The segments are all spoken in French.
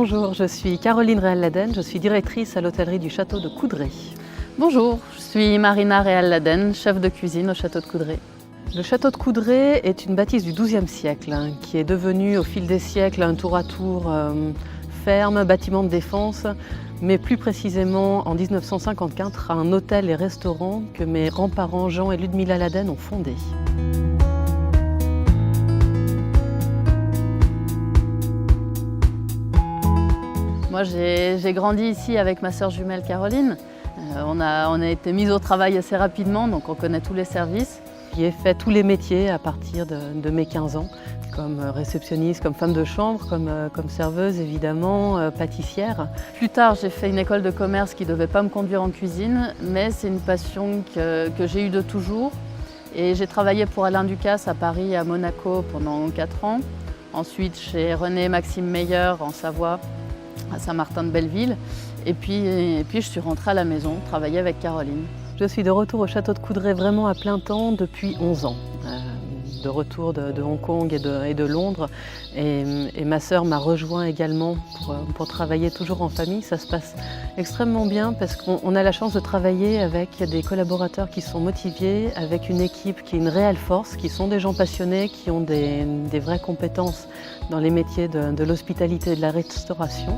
Bonjour, je suis Caroline Réal-Laden, je suis directrice à l'hôtellerie du château de Coudray. Bonjour, je suis Marina Réal-Laden, chef de cuisine au château de Coudray. Le château de Coudray est une bâtisse du XIIe siècle qui est devenue au fil des siècles un tour à tour ferme, bâtiment de défense, mais plus précisément en 1954 un hôtel et restaurant que mes grands-parents Jean et Ludmilla Laden ont fondé. Moi j'ai grandi ici avec ma sœur jumelle Caroline. On a été mis au travail assez rapidement, donc on connaît tous les services. J'ai fait tous les métiers à partir de mes 15 ans, comme réceptionniste, comme femme de chambre, comme serveuse évidemment, pâtissière. Plus tard, j'ai fait une école de commerce qui ne devait pas me conduire en cuisine, mais c'est une passion que j'ai eue de toujours. Et j'ai travaillé pour Alain Ducasse à Paris et à Monaco pendant 4 ans. Ensuite, chez René et Maxime Meyer en Savoie, à Saint-Martin-de-Belleville. Et puis je suis rentrée à la maison, travailler avec Caroline. Je suis de retour au château de Coudray vraiment à plein temps depuis 11 ans. De retour de Hong Kong et de Londres. Et ma sœur m'a rejoint également pour travailler toujours en famille. Ça se passe extrêmement bien parce qu'on a la chance de travailler avec des collaborateurs qui sont motivés, avec une équipe qui est une réelle force, qui sont des gens passionnés, qui ont des vraies compétences dans les métiers de l'hospitalité et de la restauration.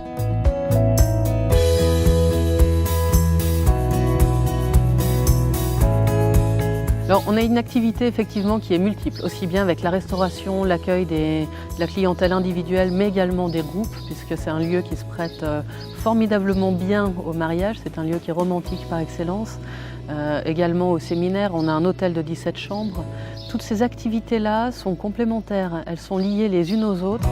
Alors, on a une activité effectivement qui est multiple, aussi bien avec la restauration, l'accueil de la clientèle individuelle, mais également des groupes, puisque c'est un lieu qui se prête formidablement bien au mariage. C'est un lieu qui est romantique par excellence. Également au séminaire, on a un hôtel de 17 chambres. Toutes ces activités-là sont complémentaires, elles sont liées les unes aux autres.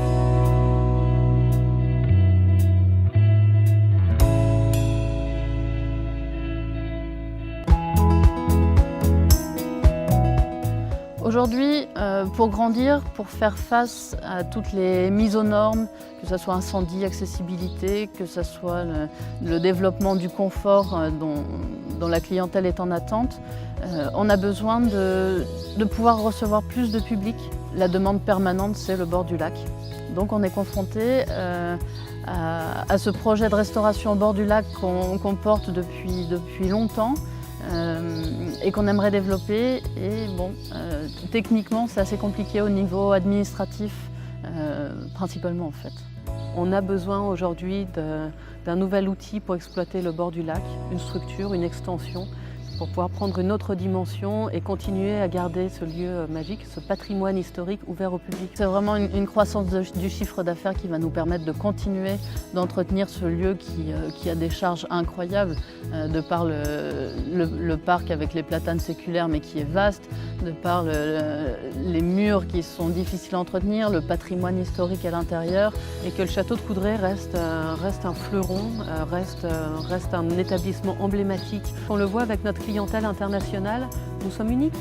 Aujourd'hui, pour grandir, pour faire face à toutes les mises aux normes, que ce soit incendie, accessibilité, que ce soit le développement du confort dont la clientèle est en attente, on a besoin de pouvoir recevoir plus de public. La demande permanente, c'est le bord du lac. Donc on est confronté à ce projet de restauration au bord du lac qu'on porte depuis longtemps. Et qu'on aimerait développer. Et bon, techniquement, c'est assez compliqué au niveau administratif, principalement en fait. On a besoin aujourd'hui d'un nouvel outil pour exploiter le bord du lac, une structure, une extension, pour pouvoir prendre une autre dimension et continuer à garder ce lieu magique, ce patrimoine historique ouvert au public. C'est vraiment une croissance du chiffre d'affaires qui va nous permettre de continuer d'entretenir ce lieu qui a des charges incroyables, de par le parc avec les platanes séculaires mais qui est vaste, de par les murs qui sont difficiles à entretenir, le patrimoine historique à l'intérieur. Et que le château de Coudray reste un fleuron, reste un établissement emblématique. On le voit avec notre clientèle internationale, nous sommes uniques.